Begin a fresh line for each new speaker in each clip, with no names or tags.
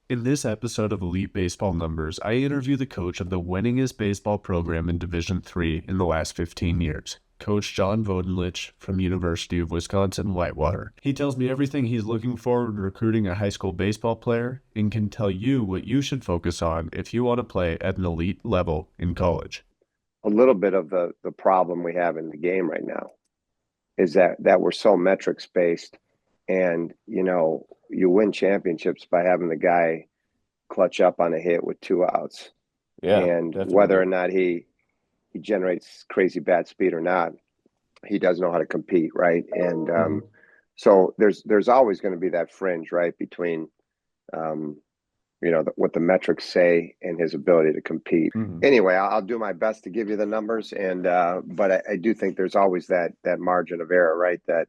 In this episode of Elite Baseball Numbers, I interview the coach of the winningest baseball program in Division III in the last 15 years, Coach John Vodenlich from University of Wisconsin-Whitewater. He tells me everything he's looking for in recruiting a high school baseball player and can tell you what you should focus on if you want to play at an elite level in college.
A little bit of the problem we have in the game right now is that we're so metrics based, and you win championships by having the guy clutch up on a hit with two outs,
Yeah,
and whether
definitely.
or not he generates crazy bat speed or not, he does know how to compete, right? And
Mhm.
so there's always going to be that fringe, right, between um, what the metrics say and his ability to compete.
Mhm.
Anyway, I'll do my best to give you the numbers, and but I do think there's always that margin of error, right? That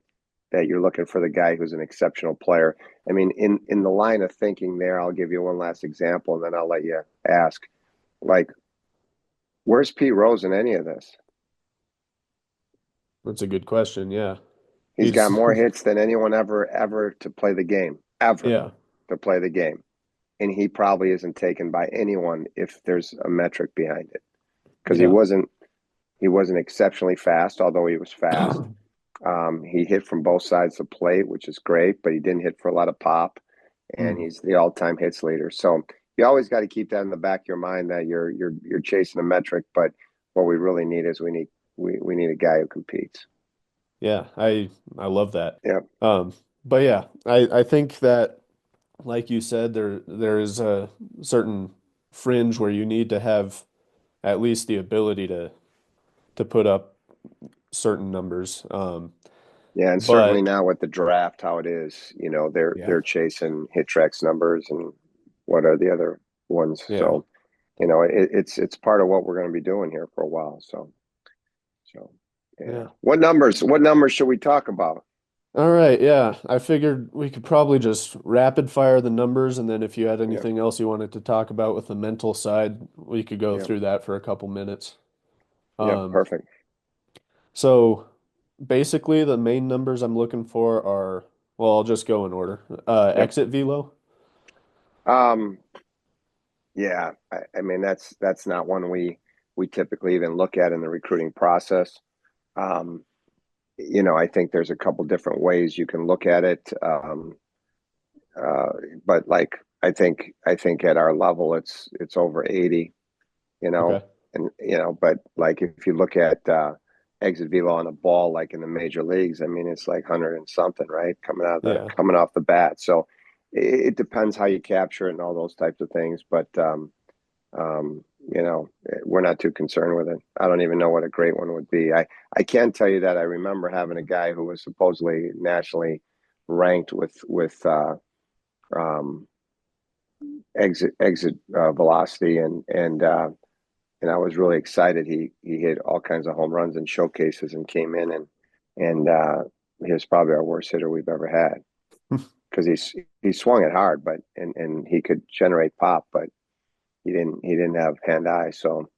you're looking for the guy who's an exceptional player. I mean, in the line of thinking there, I'll give you one last example, and then I'll let you ask. Like, where's Pete Rose in any of this?
That's a good question. Yeah.
He's got
He's
more hits than anyone ever to play the game, ever
yeah.
to play the game, and he probably isn't taken by anyone if there's a metric behind it because
Yeah.
he wasn't exceptionally fast, although he was fast. He hit from both sides of the plate, which is great, but he didn't hit for a lot of pop, and
Mm.
he's the all-time hits leader. So you always got to keep that in the back of your mind that you're chasing a metric, but what we really need is we need a guy who competes.
Yeah, I love that.
Yeah,
Um, but yeah, I think that like you said, there is a certain fringe where you need to have at least the ability to put up certain numbers.
yeah, and certainly
But
now with the draft, how it is,
yeah,
they're chasing hit tracks numbers and what are the other ones.
yeah,
So it's part of what we're going to be doing here for a while. So yeah,
yeah.
what numbers should we talk about?
All right, yeah. I figured we could probably just rapid fire the numbers, and then if you had
Yeah,
anything else you wanted to talk about with the mental side, we could go
yeah,
through that for a couple minutes.
yeah,
Um,
perfect.
so basically the main numbers I'm looking for are, well, I'll just go in order.
Yep.
Exit velo.
Um, yeah, I mean that's not one we typically even look at in the recruiting process. Um, I think there's a couple different ways you can look at it. Uh, but like I think at our level it's over 80, you know,
Okay.
and but like if you look at exit velo on a ball like in the major leagues, I mean it's like 100 and something, right?
Yeah.
Coming off the bat. So it depends how you capture it and all those types of things, but um, we're not too concerned with it. I don't even know what a great one would be. I can tell you that I remember having a guy who was supposedly nationally ranked with um, exit velocity, and I was really excited. He hit all kinds of home runs and showcases and came in and he was probably our worst hitter we've ever had because he swung it hard, but and he could generate pop, but he didn't have hand eye. So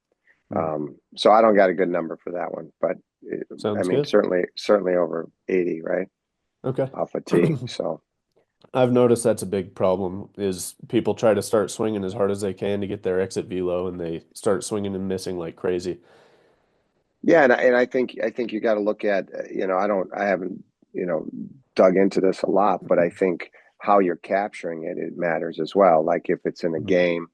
I don't got a good number for that one, but I
Sounds
mean
good.
certainly over 80, right,
Okay.
off a tee. So
I've noticed that's a big problem is people try to start swinging as hard as they can to get their exit velo and they start swinging and missing like crazy.
yeah, and I think you got to look at I haven't dug into this a lot, but I think how you're capturing it matters as well. Like if it's in a
Mhm.
game,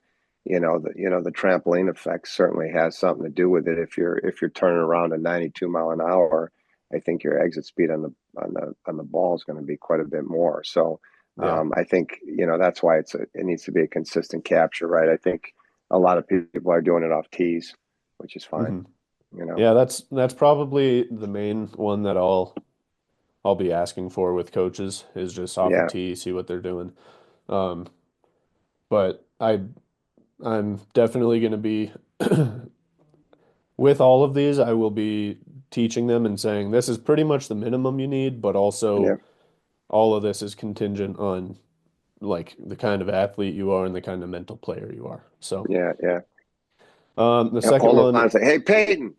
the trampoline effect certainly has something to do with it. If you're turning around at 92 mile an hour, I think your exit speed on the ball is going to be quite a bit more. So
Yeah.
I think that's why it needs to be a consistent capture, right? I think a lot of people are doing it off tees, which is fine.
hmm
You know.
Yeah, that's probably the main one that I'll be asking for with coaches is just off a
Yeah,
tee, see what they're doing. Um, but I'm definitely going to be with all of these, I will be teaching them and saying this is pretty much the minimum you need, but
yeah,
also all of this is contingent on like the kind of athlete you are and the kind of mental player you are. So,
yeah, yeah.
the
Yeah,
second
hold on
one,
a second. Hey, Peyton,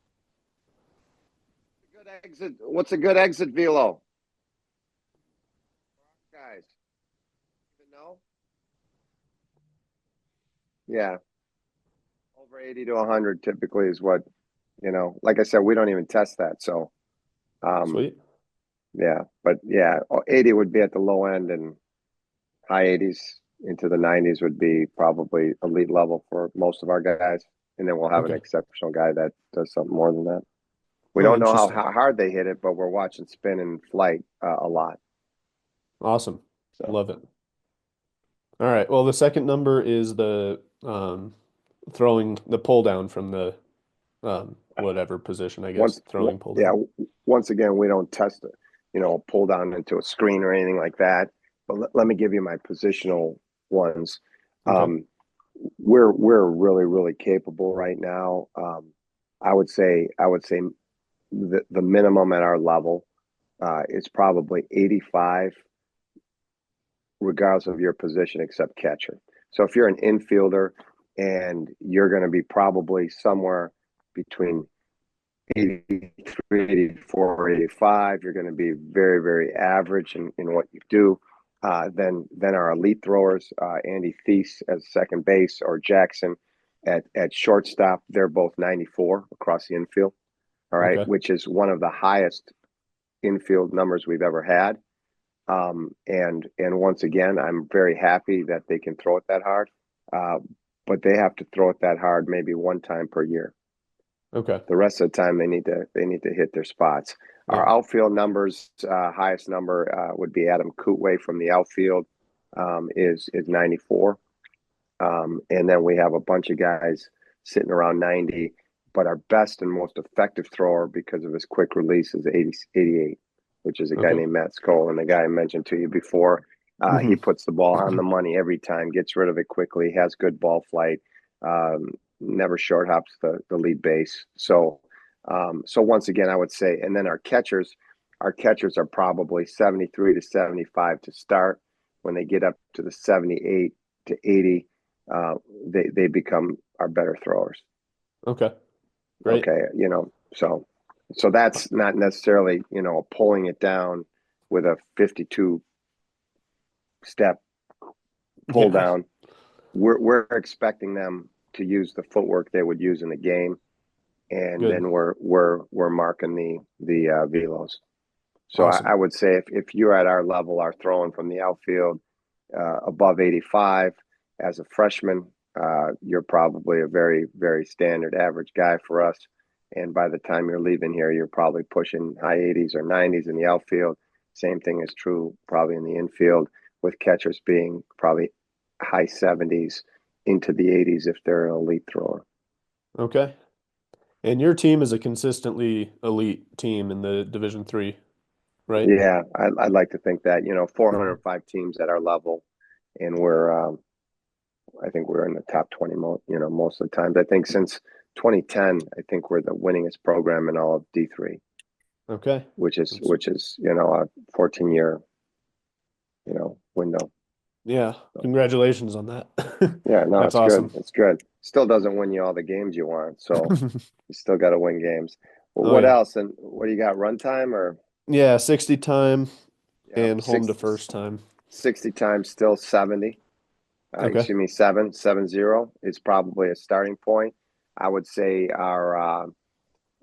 good exit. What's a good exit velo, guys? Even know? Yeah, over 80 to 100 typically is what, like I said, we don't even test that. So, um,
Sweet.
yeah, but yeah, 80 would be at the low end, and high 80s into the 90s would be probably elite level for most of our guys. And then we'll have an
Okay.
exceptional guy that does something more than that. We
Oh,
don't know
interesting.
how hard they hit it, but we're watching spin and flight a lot.
Awesome.
So
Love it. All right. Well, the second number is the throwing the pull down from the whatever position, I guess, throwing pull
yeah,
down.
once again, we don't test it, pull down into a screen or anything like that. But let me give you my positional ones.
Okay.
Um, we're really really capable right now. I would say the minimum at our level is probably 85, regardless of your position, except catcher. So if you're an infielder and you're going to be probably somewhere between 83, 84, 85. You're going to be very, very average in what you do. Then our elite throwers, Andy Thies as second base or Jackson at shortstop, they're both 94 across the infield. All right,
Okay.
which is one of the highest infield numbers we've ever had. And once again, I'm very happy that they can throw it that hard. Uh, but they have to throw it that hard maybe one time per year.
Okay.
The rest of the time, they need to hit their spots. Our
Yeah.
outfield numbers, highest number would be Adam Kootway from the outfield, is 94, and then we have a bunch of guys sitting around 90. But our best and most effective thrower, because of his quick release, is 80, 88, which is a guy
Okay.
named Matt Skoll, and the guy I mentioned to you before. He
Hmm.
puts the ball on the money every time, gets rid of it quickly, has good ball flight, never short hops the lead base. So once again, I would say, and then our catchers are probably 73 to 75 to start. When they get up to the 78 to 80, uh, they become our better throwers.
Okay. Great.
Okay, so that's not necessarily pulling it down with a 52 step pull
Yeah.
down. We're expecting them to use the footwork they would use in the game, and
Good.
then we're marking the velos. So I
Awesome.
would say if you're at our level, are throwing from the outfield above 85 as a freshman, you're probably a very, very standard average guy for us. And by the time you're leaving here, you're probably pushing high 80s or 90s in the outfield. Same thing is true probably in the infield, with catchers being probably high 70s into the 80s if they're an elite thrower.
Okay. And your team is a consistently elite team in the Division Three, right?
Yeah, I'd like to think that,
Mhm.
405 teams at our level, and I think we're in the top 20 most of the times. I think since 2010, I think we're the winningest program in all of D3,
Okay.
which is
That's,
which is a 14-year window.
yeah.
So,
Congratulations on that.
yeah, no,
That's
it's good.
awesome.
It's good. Still doesn't win you all the games you want, so you still got to win games. Well,
Oh
what
yeah.
else? And what do you got? Runtime or
Yeah, 60 time
yeah,
and home to first time.
60 times still 70.
Okay.
Excuse me, 770 is probably a starting point. I would say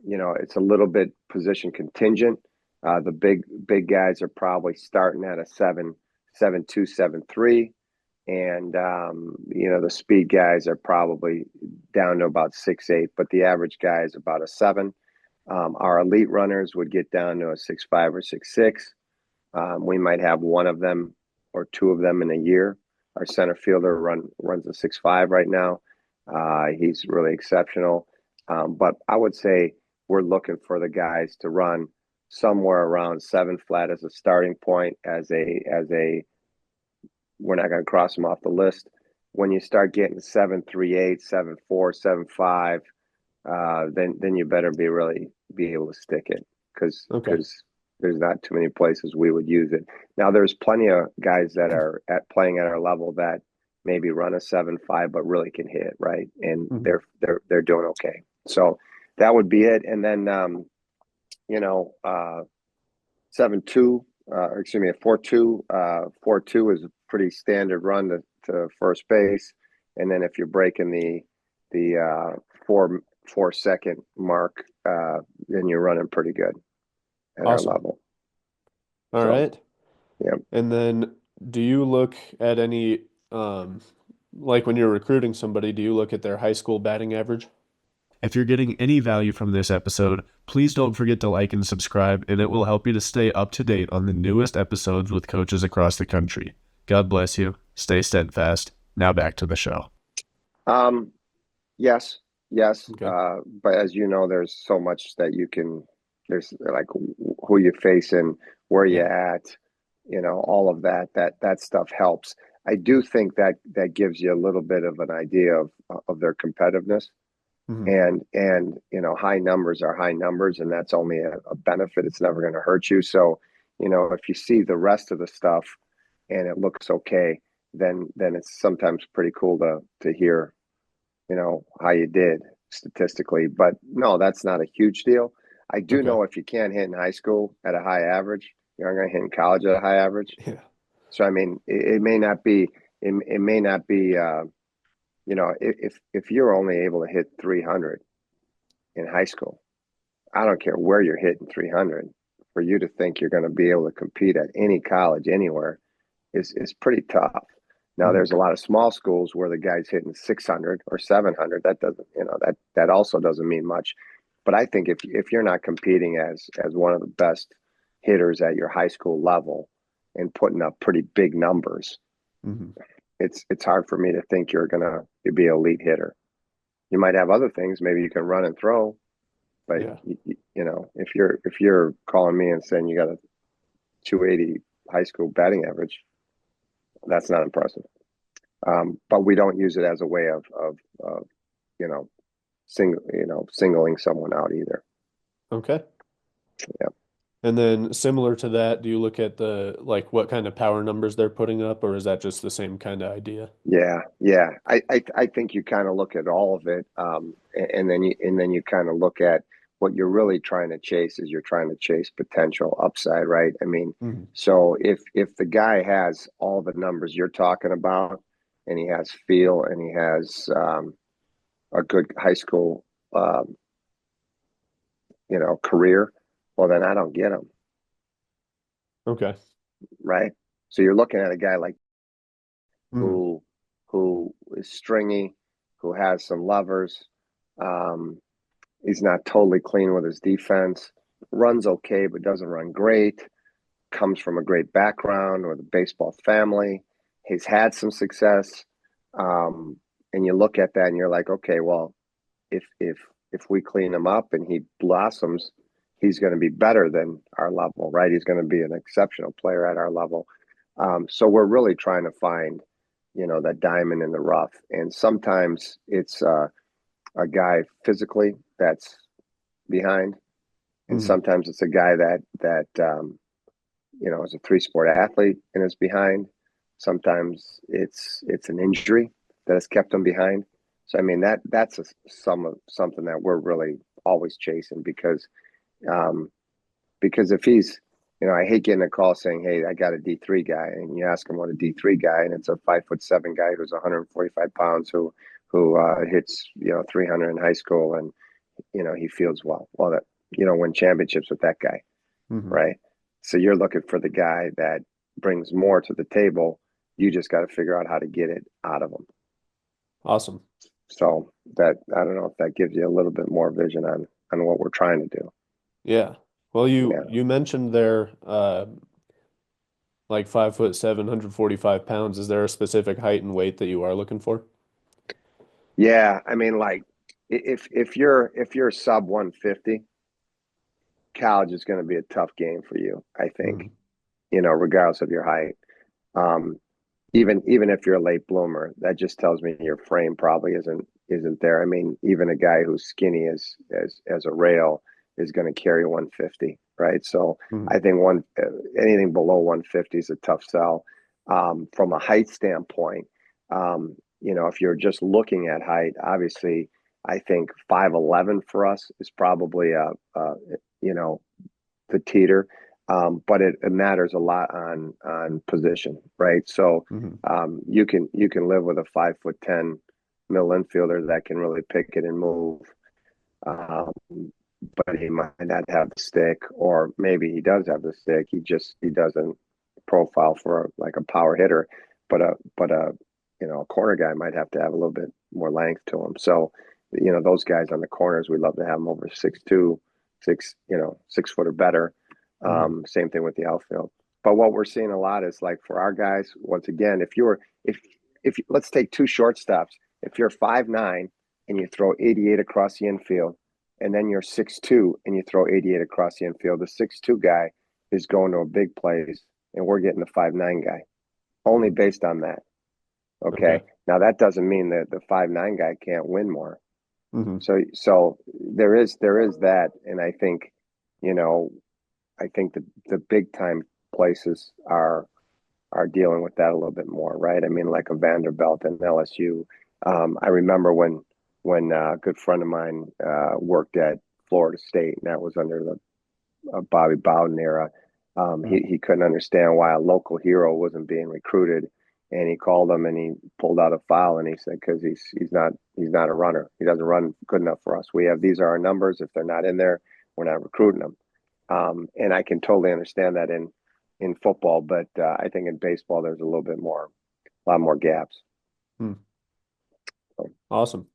it's a little bit position contingent. The big guys are probably starting at a 7.2, 7.3, and the speed guys are probably down to about 6.8, but the average guy is about a 7. Our elite runners would get down to a 6.5 or 6.6. We might have one of them or two of them in a year. Our center fielder runs a 6.5 right now. He's really exceptional. But I would say we're looking for the guys to run somewhere around 7 flat as a starting point. As a we're not going to cross them off the list. When you start getting 7.38, 7.4, 7.5, then you better be able to stick it, because
Okay.
there's not too many places we would use it. Now there's plenty of guys that are playing at our level that maybe run a 7.5 but really can hit, right, and
Mhm.
they're doing okay. So that would be it. And then you know uh 7.2, or excuse me, a 4.2. 4.2 is a pretty standard run to first base. and then if you're breaking the 4 second mark, then you're running pretty good at our
Awesome.
level.
All
So
right.
yeah.
And then do you look at any, um, like when you're recruiting somebody, do you look at their high school batting average?
If you're getting any value from this episode, please don't forget to like and subscribe, and it will help you to stay up to date on the newest episodes with coaches across the country. God bless you. Stay steadfast. Now back to the show.
Um, yes, yes.
Okay.
But as you know, there's so much that you can. There's like who you facing, where you
Yeah.
at, all of that. That stuff helps. I do think that that gives you a little bit of an idea of their competitiveness.
Hmm.
And high numbers are high numbers, and that's only a benefit. It's never going to hurt you. So, if you see the rest of the stuff and it looks okay, then it's sometimes pretty cool to hear how you did statistically. But no, that's not a huge deal. I do
Okay.
know if you can't hit in high school at a high average, you're not going to hit in college at a high average.
Yeah.
So I mean, it may not be it may not be if you're only able to hit 300 in high school, I don't care where you're hitting 300. For you to think you're going to be able to compete at any college anywhere is pretty tough. Now
Hmm.
there's a lot of small schools where the guy's hitting 600 or 700. That doesn't, that also doesn't mean much. But I think if you're not competing as one of the best hitters at your high school level and putting up pretty big numbers,
Hmm.
it's hard for me to think you're gonna be an elite hitter. You might have other things. Maybe you can run and throw, but
Yeah.
if you're calling me and saying you got a 280 high school batting average, that's not impressive. But we don't use it as a way of you know singling someone out either.
Okay.
Yeah,
And then similar to that, do you look at the like what kind of power numbers they're putting up, or is that just the same kind of idea?
yeah, yeah. I think you kind of look at all of it, and then you kind of look at what you're really trying to chase is you're trying to chase potential upside, right? I mean,
Hmm.
so if the guy has all the numbers you're talking about, and he has feel, and he has a good high school career, well then I don't get him,
Okay.
right? So you're looking at a guy like
Hmm.
who who is stringy, who has some levers. Um, he's not totally clean with his defense. Runs okay, but doesn't run great. Comes from a great background with a baseball family. He's had some success, and you look at that and you're like, okay, well, if we clean him up and he blossoms, he's going to be better than our level, right? He's going to be an exceptional player at our level. So we're really trying to find, that diamond in the rough. And sometimes it's a guy physically that's behind, and
Hmm.
sometimes it's a guy that is a three-sport athlete and is behind. Sometimes it's an injury that has kept him behind. So I mean that's something that we're really always chasing um, because if he's, I hate getting a call saying, "Hey, I got a D3 guy," and you ask him what a D3 guy, and it's a 5'7" guy who's 145 pounds who hits 300 in high school, and he feels well that win championships with that guy,
Hmm.
right? So you're looking for the guy that brings more to the table. You just got to figure out how to get it out of them.
Awesome.
So that, I don't know if that gives you a little bit more vision on what we're trying to do.
Yeah. Well, you
Yeah.
you mentioned there like 5'7", 145 pounds. Is there a specific height and weight that you are looking for?
Yeah, I mean, like if you're sub 150, college is going to be a tough game for you. I think,
Hmm.
regardless of your height. Um, even if you're a late bloomer, that just tells me your frame probably isn't there. I mean, even a guy who's skinny as a rail is going to carry 150, right? So
Hmm.
I think anything below 150 is a tough sell. From a height standpoint, if you're just looking at height, obviously, I think 5'11" for us is probably you know, the teeter. but it matters a lot on position, right? So
Hmm.
you can live with a 5'10" middle infielder that can really pick it and move, um, but he might not have the stick, or maybe he does have the stick. He doesn't profile for like a power hitter, but a corner guy might have to have a little bit more length to him. So those guys on the corners, we love to have them over 6'2", 6 foot or better.
Hmm.
Same thing with the outfield. But what we're seeing a lot is, like, for our guys, once again, if let's take two shortstops. If you're 5'9" and you throw 88 across the infield, and then you're 6'2" and you throw 88 across the infield, the 6'2" guy is going to a big place, and we're getting the 5'9" guy only based on that.
Okay.
Okay. Now that doesn't mean that the 5'9" guy can't win more.
Hmm.
So there is that, and you know, I think the big time places are dealing with that a little bit more, right? I mean, like a Vanderbilt and LSU. I remember when a good friend of mine worked at Florida State, and that was under the Bobby Bowden era. He couldn't understand why a local hero wasn't being recruited, and he called him and he pulled out a file and he said, because he's not a runner. He doesn't run good enough for us. These are our numbers. If they're not in there, we're not recruiting them. And I can totally understand that in football, but I think in baseball there's a lot more gaps.
Hmm.
So,
Awesome.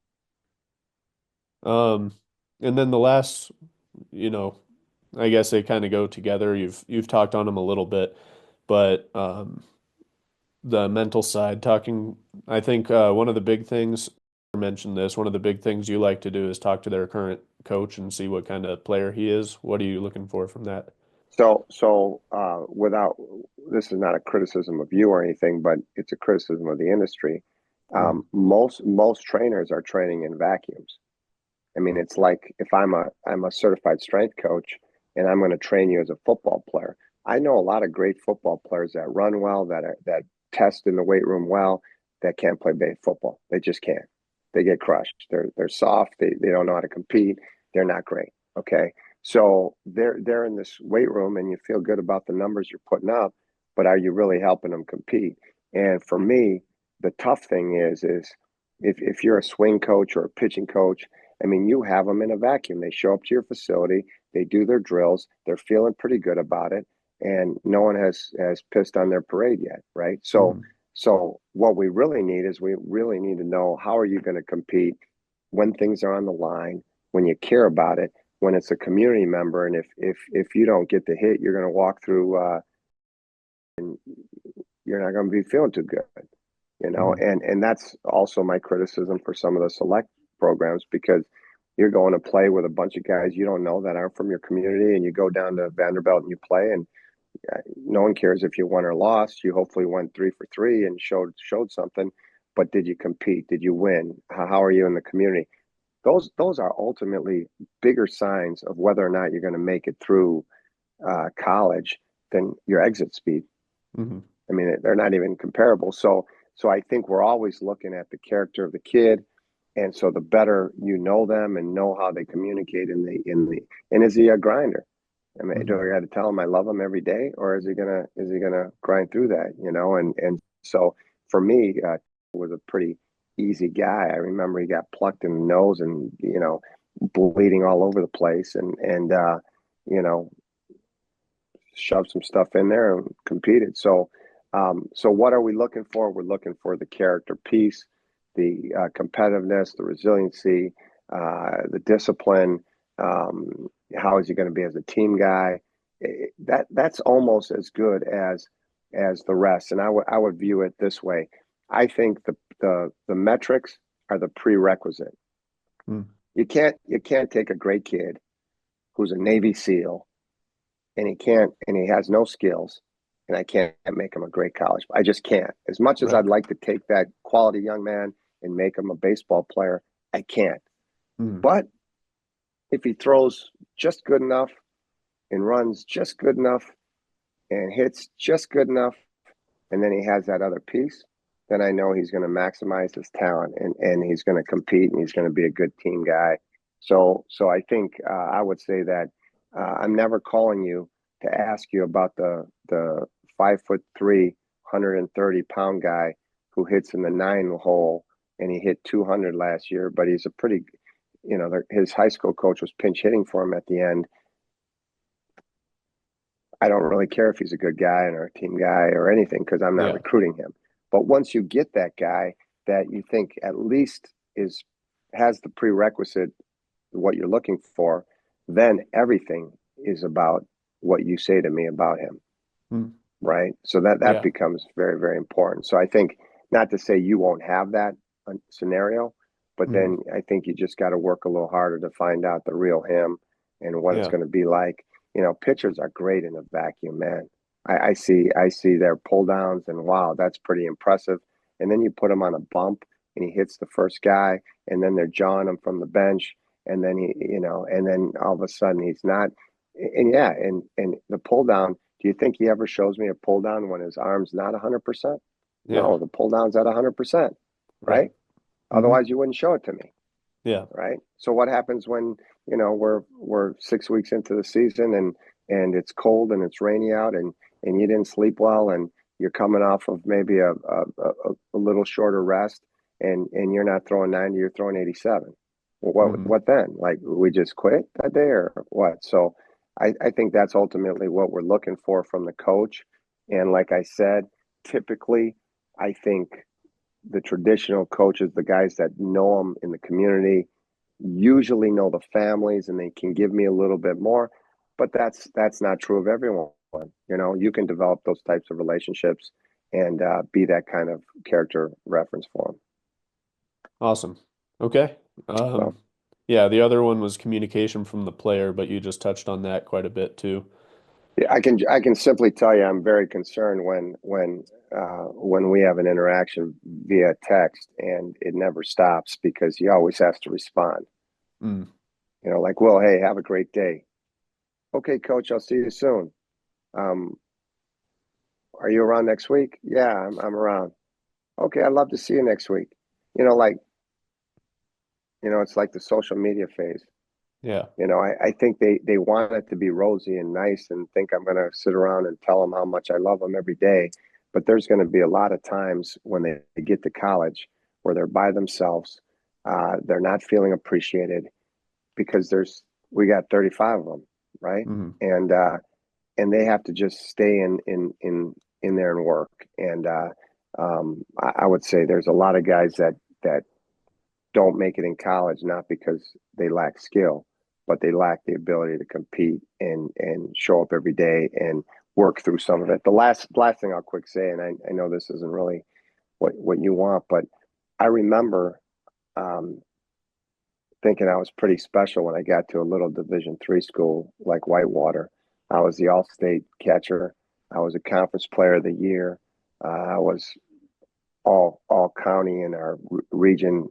Um, and then the last, you know, I guess they kind of go together. You've talked on them a little bit, but the mental side, talking, I think one of the big things, I mentioned this, one of the big things you like to do is talk to their current coach and see what kind of player he is. What are you looking for from that?
without this is not a criticism of you or anything, but it's a criticism of the industry.
Hmm.
Most trainers are training in vacuums. I mean, it's like, if I'm a certified strength coach and I'm going to train you as a football player. I know a lot of great football players that run well, that test in the weight room well, that can't play football. They just can't. They get crushed. They're soft. They don't know how to compete. They're not great. Okay. So they're in this weight room and you feel good about the numbers you're putting up, but are you really helping them compete? And for me, the tough thing is if you're a swing coach or a pitching coach, I mean, you have them in a vacuum. They show up to your facility, they do their drills, they're feeling pretty good about it, and no one has pissed on their parade yet, right? So
Hmm.
so what we really need is, we really need to know, how are you going to compete when things are on the line, when you care about it, when it's a community member, and if you don't get the hit, you're going to walk through, and you're not going to be feeling too good,
Hmm.
and that's also my criticism for some of the select programs, because you're going to play with a bunch of guys you don't know that aren't from your community, and you go down to Vanderbilt and you play, and no one cares if you won or lost. You hopefully went 3 for 3 and showed something, but did you compete? Did you win? How are you in the community? Those are ultimately bigger signs of whether or not you're going to make it through college than your exit speed.
Hmm.
I mean, they're not even comparable. So I think we're always looking at the character of the kid, and so the better you know them and know how they communicate and is he a grinder? I mean, do
Hmm.
I got to tell him I love him every day, or is he gonna grind through that? And so for me, was a pretty easy guy. I remember he got plucked in the nose and bleeding all over the place, and you know shoved some stuff in there and competed. So what are we looking for? We're looking for the character piece, the competitiveness, the resiliency, the discipline. How is he going to be as a team guy? That's almost as good as the rest. And I would view it this way. I think the metrics are the prerequisite.
Hmm.
You can't take a great kid who's a Navy SEAL, and he has no skills, and I can't make him a great college. I just can't. As much as
Right.
I'd like to take that quality young man and make him a baseball player, I can't.
Hmm.
But if he throws just good enough and runs just good enough and hits just good enough, and then he has that other piece, then I know he's going to maximize his talent, and he's going to compete, and he's going to be a good team guy. So I think I would say that I'm never calling you to ask you about the 5'3", 130-pound guy who hits in the 9 hole, and he hit 200 last year, but he's a pretty, his high school coach was pinch hitting for him at the end. I don't really care if he's a good guy or a team guy or anything because I'm not
Yeah.
recruiting him. But once you get that guy that you think at least has the prerequisite what you're looking for, then everything is about what you say to me about him,
Mm.
right? So that
Yeah.
becomes very, very important. So I think, not to say you won't have that scenario, but
Mm.
then I think you just got to work a little harder to find out the real him and what it's
Yeah.
going to be like. Pitchers are great in a vacuum, man. I see their pull downs, and wow, that's pretty impressive. And then you put him on a bump and he hits the first guy, and then they're jawing him from the bench, and then and then all of a sudden he's not. And yeah, and the pull down. Do you think he ever shows me a pull down when his arm's not 100%?
Yeah.
No, the pull down's at 100%,
Right.
right?
Hmm.
Otherwise, you wouldn't show it to me,
Yeah.
right? So what happens when we're 6 weeks into the season, and it's cold and it's rainy out, and you didn't sleep well, and you're coming off of maybe a little shorter rest, and you're not throwing 90, you're throwing 87. Well,
Hmm.
what then? Like, we just quit that day or what? So I think that's ultimately what we're looking for from the coach. And like I said, typically, I think the traditional coaches, the guys that know them in the community, usually know the families, and they can give me a little bit more. But that's not true of everyone. You can develop those types of relationships and be that kind of character reference for them.
Awesome. Okay.
So
Yeah, the other one was communication from the player, but you just touched on that quite a bit too.
yeah, I can simply tell you I'm very concerned when we have an interaction via text and it never stops because he always has to respond.
Mm.
Like, well, hey, have a great day. Okay, coach, I'll see you soon. Um, are you around next week? Yeah, I'm around. Okay, I'd love to see you next week. Like, it's like the social media phase.
Yeah.
I think they want it to be rosy and nice and think I'm going to sit around and tell them how much I love them every day. But there's going to be a lot of times when they get to college where they're by themselves. They're not feeling appreciated because we got 35 of them, right?
Hmm.
And they have to just stay in there and work. And I would say there's a lot of guys that don't make it in college, not because they lack skill, but they lack the ability to compete and show up every day and work through some of it. The last thing I'll quick say, and I know this isn't really what you want, but I remember um, thinking I was pretty special when I got to a little Division III school like Whitewater. I was the All-State catcher. I was a conference player of the year. I was all county in our region,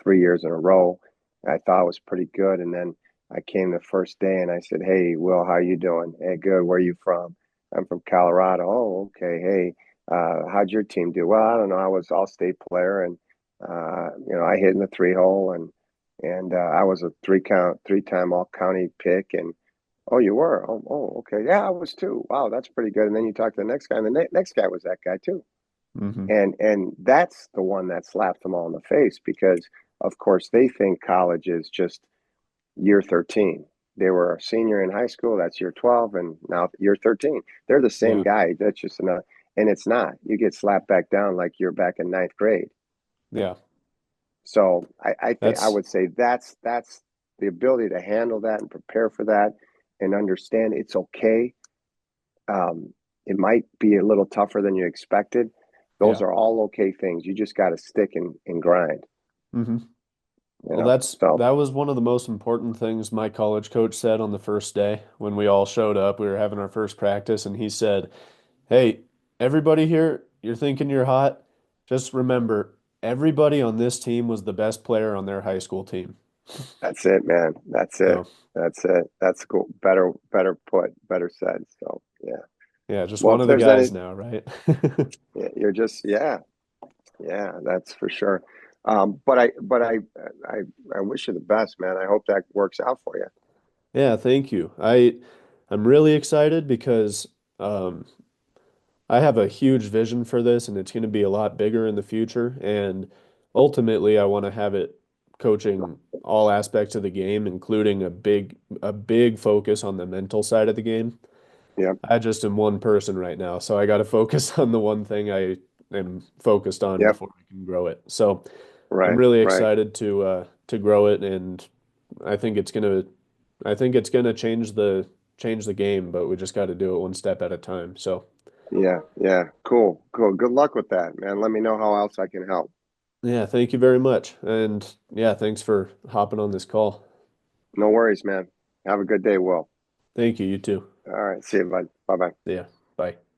3 years in a row. I thought it was pretty good. And then I came the first day and I said, "Hey, Will, how you doing?" "Hey, good. Where are you from?" "I'm from Colorado." "Oh, okay. Hey, how'd your team do?" "Well, I don't know. I was all-state player, and I hit in the 3 hole, and I was a three-time all county pick." And "Oh, you were? Oh, okay. Yeah, I was too." "Wow, that's pretty good." And then you talk to the next guy, and the next guy was that guy too.
Hmm.
And that's the one that slapped them all in the face because, of course, they think college is just year 13. They were a senior in high school, that's year 12, and now year 13. They're the same
Yeah.
guy. That's just enough. And it's not. You get slapped back down like you're back in ninth grade.
Yeah.
So I think I
That's
would say that's the ability to handle that and prepare for that and understand it's okay. It might be a little tougher than you expected. Those
yeah.
are all okay things. You just got to stick and grind,
Hmm.
you
Well,
know. So
that was one of the most important things my college coach said on the first day when we all showed up. We were having our first practice, and he said, "Hey, everybody here, you're thinking you're hot. Just remember, everybody on this team was the best player on their high school team."
that's it, man. That's it.
So,
That's it. That's cool. Better put, better said. So yeah.
yeah, just
Well,
one
if
of the
there's
guys
any,
now, right?
you're just yeah, that's for sure. But I wish you the best, man. I hope that works out for you.
Yeah, thank you. I'm really excited because I have a huge vision for this, and it's going to be a lot bigger in the future. And ultimately, I want to have it coaching all aspects of the game, including a big focus on the mental side of the game.
Yep.
I just am one person right now, so I got to focus on the one thing I am focused on
Yep.
before I can grow it. So I'm
Right.
really
Right.
excited to grow it, and I think it's gonna I think it's gonna change the game, but we just got to do it one step at a time. So
Yeah. Yeah. Cool. Cool. Good luck with that, man. Let me know how else I can help.
yeah, thank you very much, and yeah, thanks for hopping on this call.
No worries, man. Have a good day, Will.
Thank you. You too.
All right. See you, bud. Bye bye.
Yeah. Bye.